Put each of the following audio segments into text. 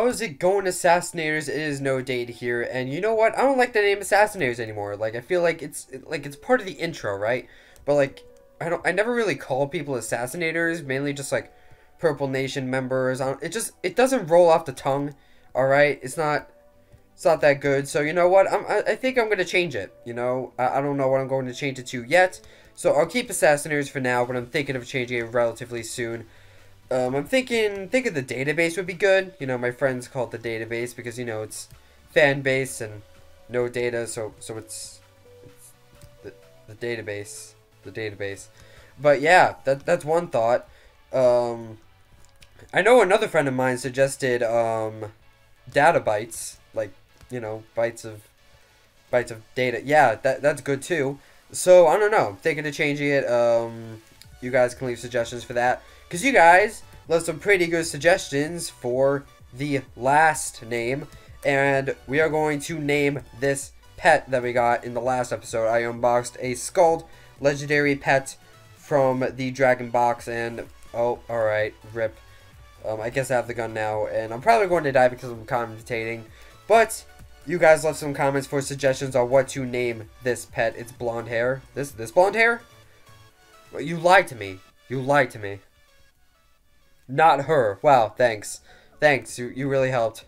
how's it going, Assassinators? It is No Date here, and you know what? I don't like the name Assassinators anymore. Like, I feel like it's part of the intro, right? But like, I never really call people Assassinators, mainly just like Purple Nation members. It doesn't roll off the tongue. All right, it's not that good. So you know what? I think I'm gonna change it. You know, I don't know what I'm going to change it to yet. So I'll keep Assassinators for now, but I'm thinking of changing it relatively soon. I'm thinking the database would be good. You know, my friends call it the database because, you know, it's fan base and no data, so it's the database, the database. But yeah, that's one thought. I know another friend of mine suggested data bytes, like, you know, bytes of data. Yeah, that's good too. So I don't know. I'm thinking of changing it. You guys can leave suggestions for that. Because you guys left some pretty good suggestions for the last name. And we are going to name this pet that we got in the last episode. I unboxed a Scald legendary pet from the Dragon box. And, oh, alright, rip. I guess I have the gun now. And I'm probably going to die because I'm commentating. But you guys left some comments for suggestions on what to name this pet. It's blonde hair. This blonde hair? You lied to me. You lied to me. Not her. Wow, thanks. Thanks, you really helped.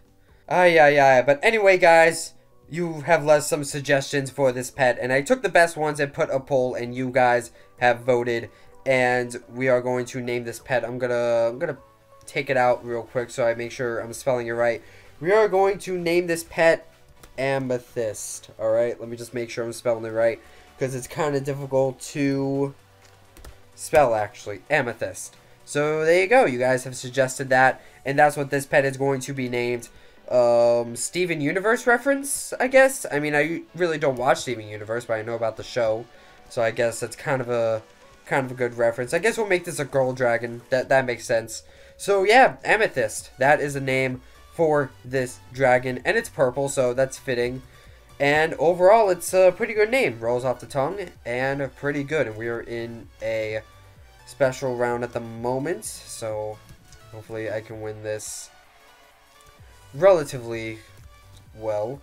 Yeah. But anyway, guys, you have left some suggestions for this pet, and I took the best ones and put a poll, and you guys have voted, and we are going to name this pet. I'm gonna take it out real quick so I make sure I'm spelling it right. We are going to name this pet Amethyst. Alright, let me just make sure I'm spelling it right, because it's kind of difficult to spell, actually. Amethyst. So there you go. You guys have suggested that, and that's what this pet is going to be named. Steven Universe reference, I guess. I mean, I really don't watch Steven Universe, but I know about the show, so I guess that's kind of a good reference. I guess we'll make this a girl dragon. That makes sense. So yeah, Amethyst. That is a name for this dragon, and it's purple, so that's fitting. And overall, it's a pretty good name. Rolls off the tongue, and pretty good. And we are in a special round at the moment, so hopefully I can win this relatively well.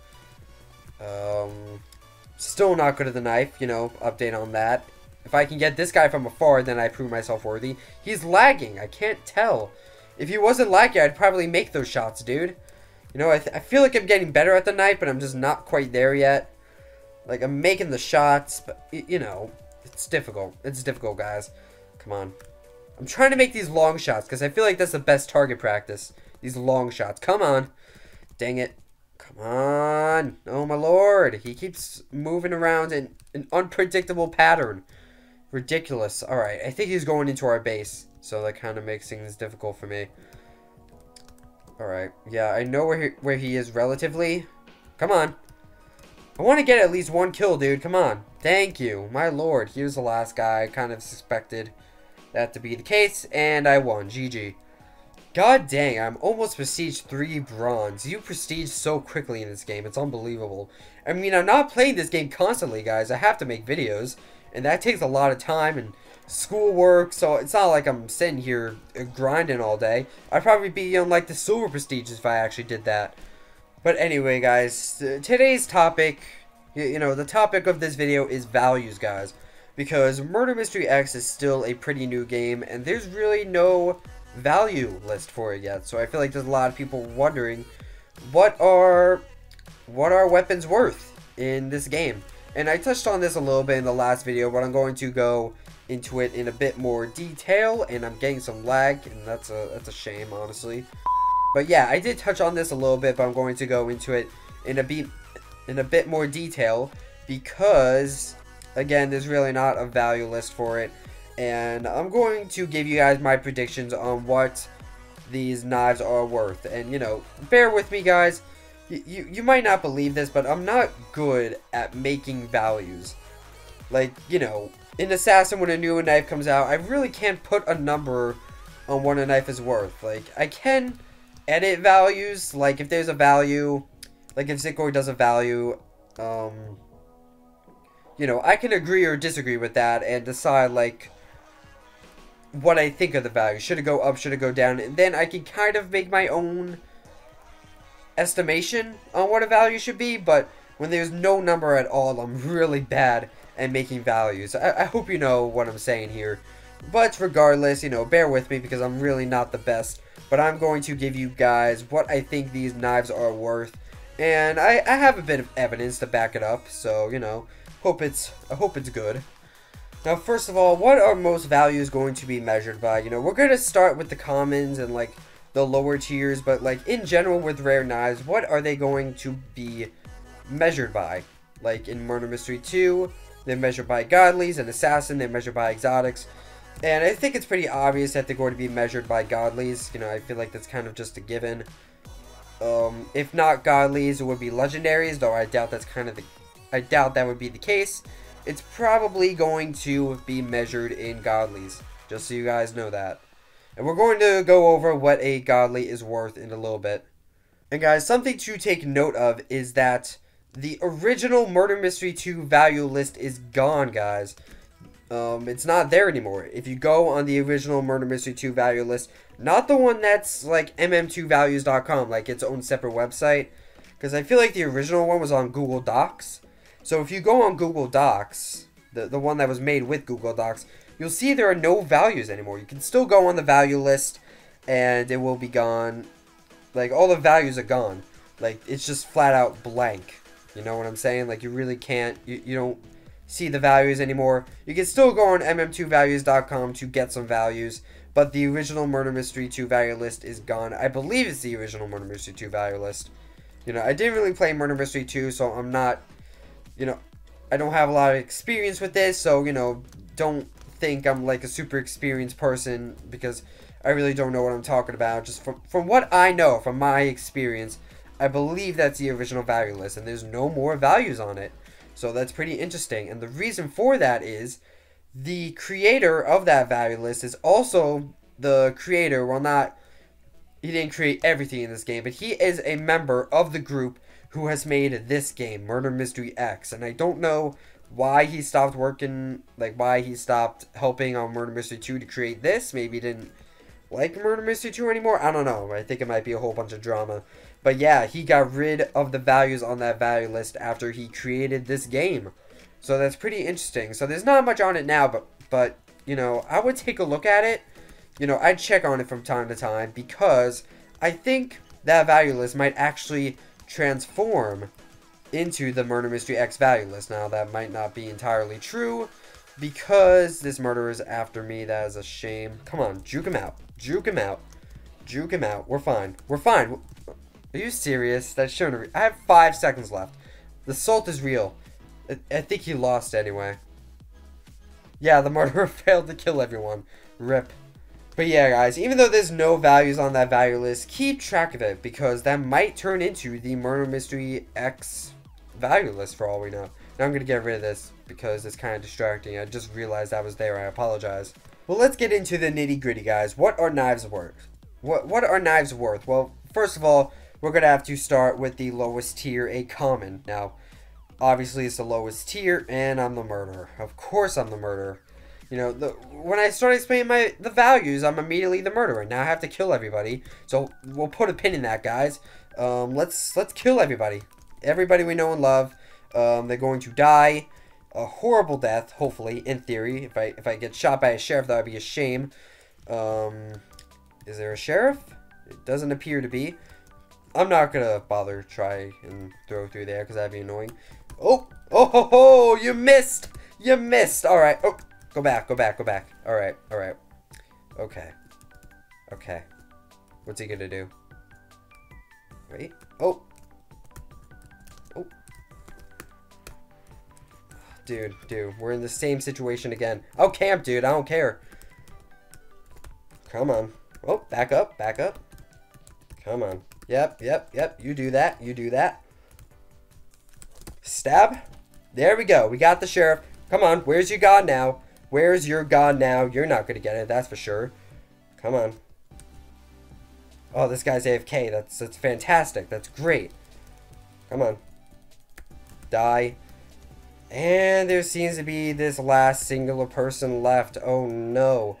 Still not good at the knife, you know, update on that. If I can get this guy from afar, then I prove myself worthy. He's lagging, I can't tell. If he wasn't lagging, I'd probably make those shots, dude. You know, I feel like I'm getting better at the knife, but I'm just not quite there yet. Like, I'm making the shots, but, you know, it's difficult. It's difficult, guys. Come on. I'm trying to make these long shots because I feel like that's the best target practice. These long shots. Come on. Dang it. Come on. Oh, my lord. He keeps moving around in an unpredictable pattern. Ridiculous. Alright, I think he's going into our base. So that kind of makes things difficult for me. Alright. Yeah, I know where he is relatively. Come on. I want to get at least one kill, dude. Come on. Thank you. My lord. Here's the last guy. I kind of suspected that to be the case, and I won. GG. God dang, I'm almost prestige 3 bronze. You prestige so quickly in this game. It's unbelievable. I mean, I'm not playing this game constantly, guys. I have to make videos, and that takes a lot of time and schoolwork, so it's not like I'm sitting here grinding all day. I'd probably be on, like, the silver prestiges if I actually did that. But anyway, guys, today's topic, you know, the topic of this video is values, guys. Because Murder Mystery X is still a pretty new game, and there's really no value list for it yet. So I feel like there's a lot of people wondering, what are weapons worth in this game? And I touched on this a little bit in the last video, but I'm going to go into it in a bit more detail, and I'm getting some lag, and that's a shame, honestly. But yeah, I did touch on this a little bit, but I'm going to go into it in a bit more detail because, again, there's really not a value list for it, and I'm going to give you guys my predictions on what these knives are worth. And, you know, bear with me, guys. You might not believe this, but I'm not good at making values. Like, you know, in Assassin, when a new knife comes out, I really can't put a number on what a knife is worth. Like, I can edit values, like if there's a value, like if Zikor does a value, you know, I can agree or disagree with that and decide, like, what I think of the value. Should it go up? Should it go down? And then I can kind of make my own estimation on what a value should be, but when there's no number at all, I'm really bad at making values. I hope you know what I'm saying here. But regardless, you know, bear with me because I'm really not the best. But I'm going to give you guys what I think these knives are worth. And I have a bit of evidence to back it up. So, you know, I hope it's good. Now, first of all, what are most values going to be measured by? You know, we're going to start with the commons and, like, the lower tiers. But, like, in general with rare knives, what are they going to be measured by? Like, in Murder Mystery 2, they're measured by godlies. And Assassin, they're measured by exotics. And I think it's pretty obvious that they're going to be measured by godlies. You know, I feel like that's kind of just a given. If not godlies, it would be legendaries, though I doubt that's I doubt that would be the case. It's probably going to be measured in godlies, just so you guys know that. And we're going to go over what a godly is worth in a little bit. And guys, something to take note of is that the original Murder Mystery 2 value list is gone, guys. It's not there anymore. If you go on the original Murder Mystery 2 value list, not the one that's like mm2values.com, like its own separate website, because I feel like the original one was on Google Docs. So if you go on Google Docs, the one that was made with Google Docs, you'll see there are no values anymore. You can still go on the value list, and it will be gone. Like, all the values are gone. Like, it's just flat out blank. You know what I'm saying? Like, you really can't, you don't see the values anymore. You can still go on mm2values.com to get some values, but the original Murder Mystery 2 value list is gone. I believe it's the original Murder Mystery 2 value list. You know, I didn't really play Murder Mystery 2, so I'm not, you know, I don't have a lot of experience with this, so, you know, don't think I'm like a super experienced person, because I really don't know what I'm talking about. Just from what I know, from my experience, I believe that's the original value list, and there's no more values on it. So that's pretty interesting. And the reason for that is the creator of that value list is also the creator, well, not, he didn't create everything in this game, but he is a member of the group who has made this game, Murder Mystery X. And I don't know why he stopped working, like why he stopped helping on Murder Mystery 2 to create this. Maybe he didn't like Murder Mystery 2 anymore. I don't know. I think it might be a whole bunch of drama. But yeah, he got rid of the values on that value list after he created this game. So that's pretty interesting. So there's not much on it now, but you know, I would take a look at it. You know, I'd check on it from time to time, because I think that value list might actually transform into the Murder Mystery X value list. Now, that might not be entirely true, because this murderer is after me. That is a shame. Come on, juke him out. Juke him out. Juke him out. We're fine. We're fine. Are you serious? That's showing. I have 5 seconds left. The salt is real. I think he lost anyway. Yeah, the murderer failed to kill everyone. RIP. But yeah, guys, even though there's no values on that value list, keep track of it, because that might turn into the Murder Mystery X value list for all we know. Now I'm going to get rid of this because it's kind of distracting. I just realized that was there. I apologize. Well, let's get into the nitty gritty, guys. What are knives worth? What are knives worth? Well, first of all, we're going to have to start with the lowest tier, a common. Now, obviously it's the lowest tier, and I'm the murderer. Of course I'm the murderer. You know, when I start explaining the values, I'm immediately the murderer. Now I have to kill everybody. So we'll put a pin in that, guys. Let's kill everybody. Everybody we know and love. They're going to die a horrible death, hopefully, in theory. If I get shot by a sheriff, that would be a shame. Is there a sheriff? It doesn't appear to be. I'm not gonna bother try and throw through there because that'd be annoying. Oh, oh ho ho! You missed! You missed! Alright. Oh, go back, go back, go back. Alright, alright. Okay. Okay. What's he gonna do? Wait. Oh. Oh. Dude, we're in the same situation again. I'll camp, dude. I don't care. Come on. Oh, back up, back up. Come on. Yep. You do that. You do that. Stab. There we go. We got the sheriff. Come on. Where's your god now? Where's your god now? You're not going to get it. That's for sure. Come on. Oh, this guy's AFK. That's fantastic. That's great. Come on. Die. And there seems to be this last singular person left. Oh, no.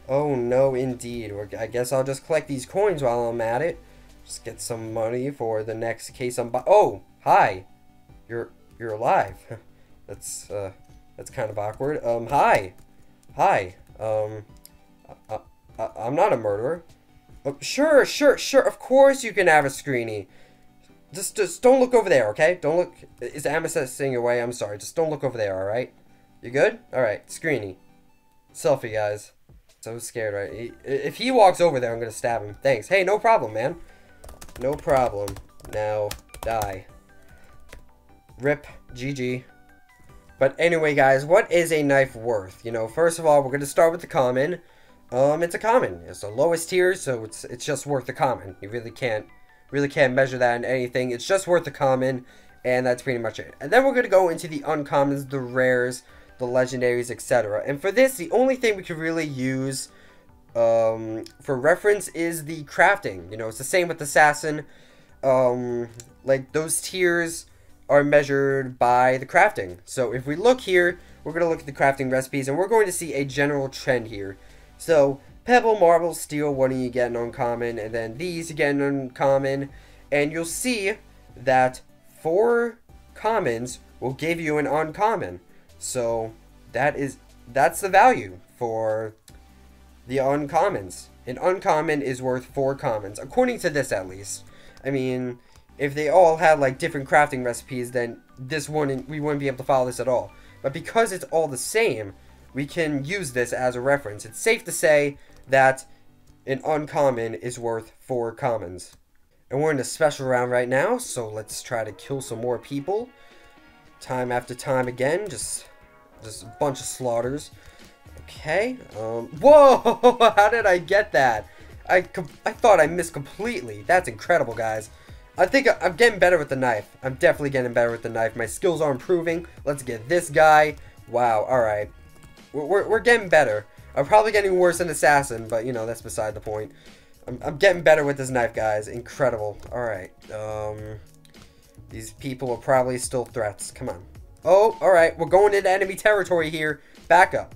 Oh, no, indeed. I guess I'll just collect these coins while I'm at it. Just get some money for the next case I'm oh, hi. You're alive. That's kind of awkward. Hi. Hi. I'm not a murderer. Sure. Of course you can have a screeny. Just don't look over there, okay? Don't look. Is Amethyst saying away? I'm sorry. Just don't look over there, alright? You good? Alright, screeny. Selfie, guys. So scared, right? If he walks over there, I'm gonna stab him. Thanks. Hey, no problem, man. No problem. Now, die. Rip. GG. But anyway, guys, what is a knife worth? You know, first of all, we're gonna start with the common. It's a common. It's the lowest tier, so it's just worth the common. You really can't measure that in anything. It's just worth the common, and that's pretty much it. And then we're gonna go into the uncommons, the rares, the legendaries, etc. And for this, the only thing we could really use for reference is the crafting. You know, it's the same with assassin. Like those tiers are measured by the crafting. So if we look here, we're gonna look at the crafting recipes, and we're going to see a general trend here. So, pebble, marble, steel, what do you get an uncommon? And then these, you get an uncommon. And you'll see that 4 commons will give you an uncommon. So, that's the value for the uncommons. An uncommon is worth 4 commons, according to this at least. I mean, if they all had like different crafting recipes, then we wouldn't be able to follow this at all. But because it's all the same, we can use this as a reference. It's safe to say that an uncommon is worth 4 commons. And we're in a special round right now, so let's try to kill some more people. Time after time again, just a bunch of slaughters. Okay, whoa, how did I get that? I thought I missed completely. That's incredible, guys. I think I'm getting better with the knife. I'm definitely getting better with the knife. My skills are improving. Let's get this guy. Wow, alright. We're getting better. I'm probably getting worse than Assassin, but, you know, that's beside the point. I'm getting better with this knife, guys. Incredible. Alright. These people are probably still threats. Come on. Oh, alright. We're going into enemy territory here. Back up.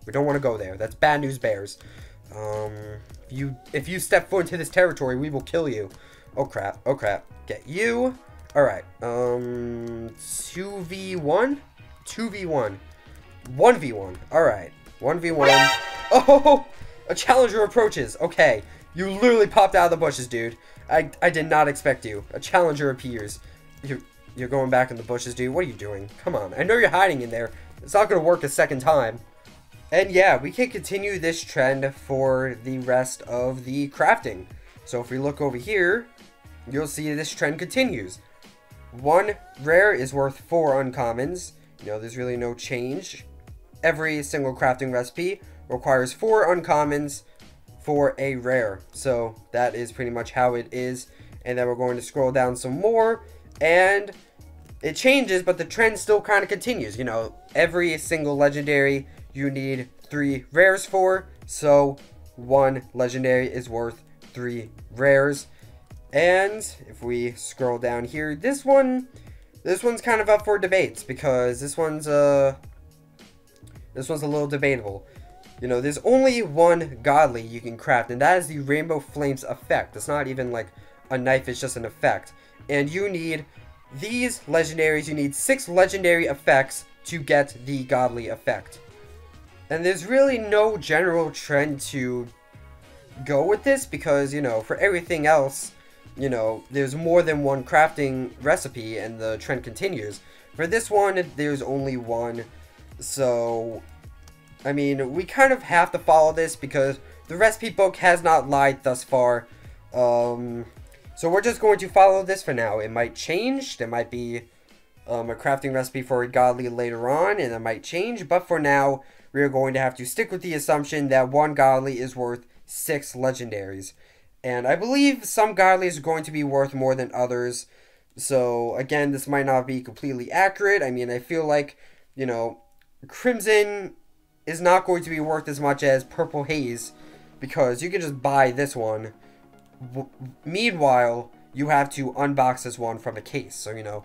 We don't want to go there. That's bad news bears. If you step foot into this territory, we will kill you. Oh, crap. Get you. Alright. 2v1? 2v1. 1v1. Alright. 1v1. Oh! A challenger approaches. Okay. You literally popped out of the bushes, dude. I did not expect you. A challenger appears. You're going back in the bushes, dude. What are you doing? Come on. I know you're hiding in there. It's not going to work a second time. And yeah, we can continue this trend for the rest of the crafting. So if we look over here, you'll see this trend continues. 1 rare is worth 4 uncommons. You know, there's really no change. Every single crafting recipe requires 4 uncommons for a rare. So that is pretty much how it is. And then we're going to scroll down some more, and it changes, but the trend still kind of continues. You know, every single legendary you need 3 rares for, so 1 legendary is worth 3 rares. And if we scroll down here, this one's kind of up for debates, because this one's a little debatable. You know, there's only 1 godly you can craft, and that is the Rainbow Flames effect. It's not even like a knife, it's just an effect. And you need these legendaries, you need 6 legendary effects to get the godly effect. And there's really no general trend to go with this, because, you know, for everything else, you know, there's more than 1 crafting recipe and the trend continues. For this one, there's only 1. So, I mean, we kind of have to follow this because the recipe book has not lied thus far. So we're just going to follow this for now. It might change. There might be a crafting recipe for a godly later on, and it might change. But for now, we are going to have to stick with the assumption that 1 godly is worth 6 legendaries. And I believe some godlies are going to be worth more than others. So, again, this might not be completely accurate. I mean, I feel like, you know, Crimson is not going to be worth as much as Purple Haze, because you can just buy this one. Meanwhile, you have to unbox this one from a case. So,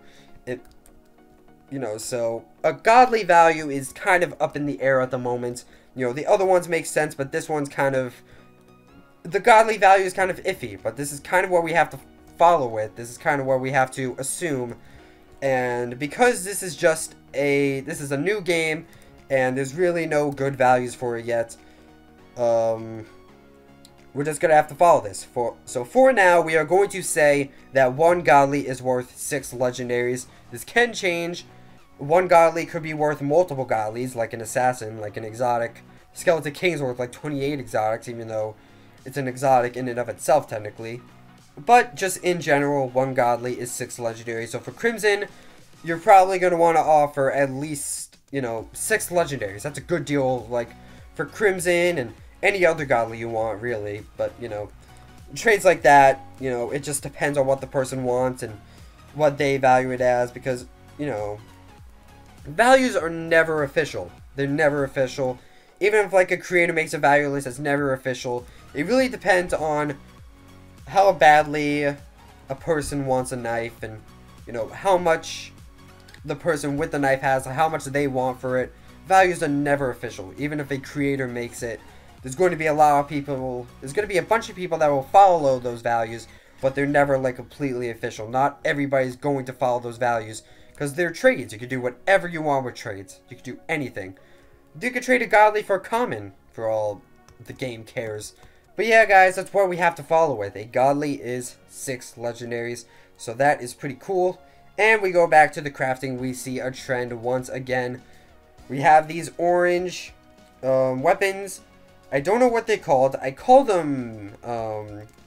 so a godly value is kind of up in the air at the moment. You know, the other ones make sense, but this one's kind of the godly value is kind of iffy, but this is kind of what we have to follow with. This is kind of what we have to assume. And because this is a new game, and there's really no good values for it yet, we're just gonna have to follow this. So for now, we are going to say that 1 godly is worth 6 legendaries. This can change. 1 godly could be worth multiple godlies, like an assassin, like an exotic. Skeleton King's worth like 28 exotics, even though it's an exotic in and of itself, technically. But just in general, 1 godly is 6 legendaries. So for Crimson, you're probably going to want to offer at least, 6 legendaries. That's a good deal, like, for Crimson and any other godly you want, really. But, trades like that, it just depends on what the person wants and what they value it as. Because, values are never official. They're never official. Even if, like, a creator makes a value list that's never official, it really depends on how badly a person wants a knife and, how much the person with the knife has, how much they want for it. Values are never official. Even if a creator makes it, there's going to be a lot of people, there's going to be a bunch of people that will follow those values, but they're never, like, completely official. Not everybody's going to follow those values, because they're trades. You can do whatever you want with trades. You can do anything. You could trade a godly for a common, for all the game cares. But yeah, guys, that's what we have to follow with. A godly is 6 legendaries, so that is pretty cool. And we go back to the crafting. We see a trend once again. We have these orange weapons. I don't know what they're called. I call them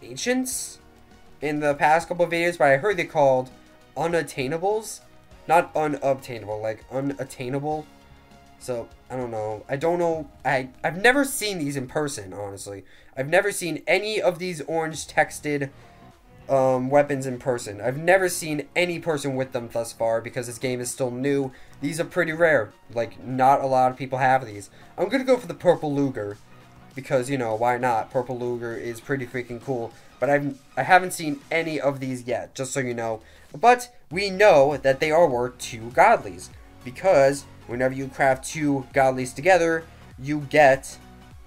ancients in the past couple of videos, but I heard they're called unattainables. Not unobtainable, like unattainable. So, I don't know. I don't know. I've never seen these in person, honestly. I've never seen any of these orange texted weapons in person. I've never seen any person with them thus far because this game is still new. These are pretty rare. Like, not a lot of people have these. I'm gonna go for the purple Luger because, why not? Purple Luger is pretty freaking cool. But I haven't seen any of these yet, just so you know. But we know that they are worth 2 godlies because whenever you craft 2 godlies together, you get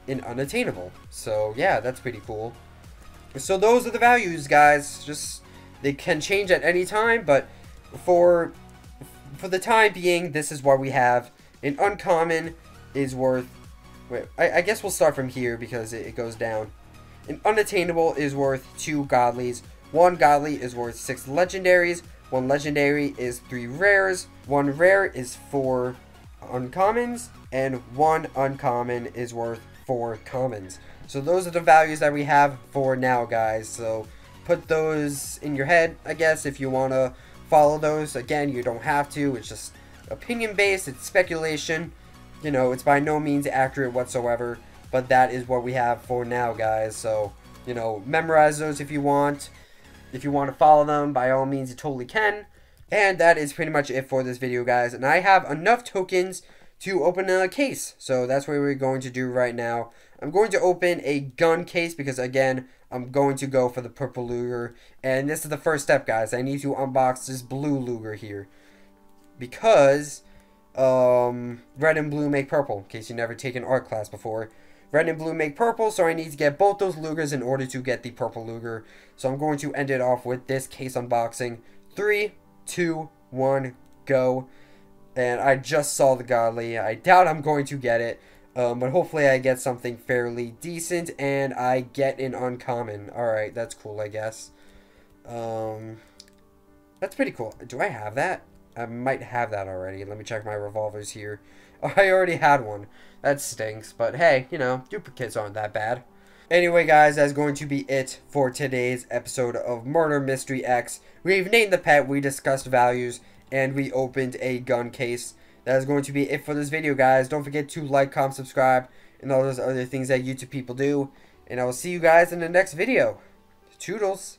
an unattainable. So yeah, that's pretty cool. So those are the values, guys. Just, they can change at any time, but for the time being, this is what we have. An uncommon is worth, wait, I guess we'll start from here because it goes down. An unattainable is worth 2 godlies. 1 godly is worth 6 legendaries. 1 legendary is 3 rares. 1 rare is 4 uncommons, and 1 uncommon is worth 4 commons. So those are the values that we have for now, guys. So put those in your head, I guess, if you want to follow those. Again, you don't have to. It's just opinion based. It's speculation. It's by no means accurate whatsoever. But that is what we have for now, guys. So, memorize those if you want. If you want to follow them, by all means, you totally can. And that is pretty much it for this video, guys. And I have enough tokens to open a case. So that's what we're going to do right now. I'm going to open a gun case because, again, I'm going to go for the purple Luger. And this is the first step, guys. I need to unbox this blue Luger here. Because red and blue make purple, in case you've never taken art class before. Red and blue make purple, so I need to get both those Lugers in order to get the purple Luger. So I'm going to end it off with this case unboxing. 3, 2, 1, go. And I just saw the godly. I doubt I'm going to get it. But hopefully I get something fairly decent and I get an uncommon. Alright, that's cool, I guess. That's pretty cool. Do I have that? I might have that already. Let me check my revolvers here. Oh, I already had one. That stinks. But hey, duplicates aren't that bad. Anyway, guys, that's going to be it for today's episode of Murder Mystery X. We've named the pet, we discussed values, and we opened a gun case. That is going to be it for this video, guys. Don't forget to like, comment, subscribe, and all those other things that YouTube people do. And I will see you guys in the next video. Toodles.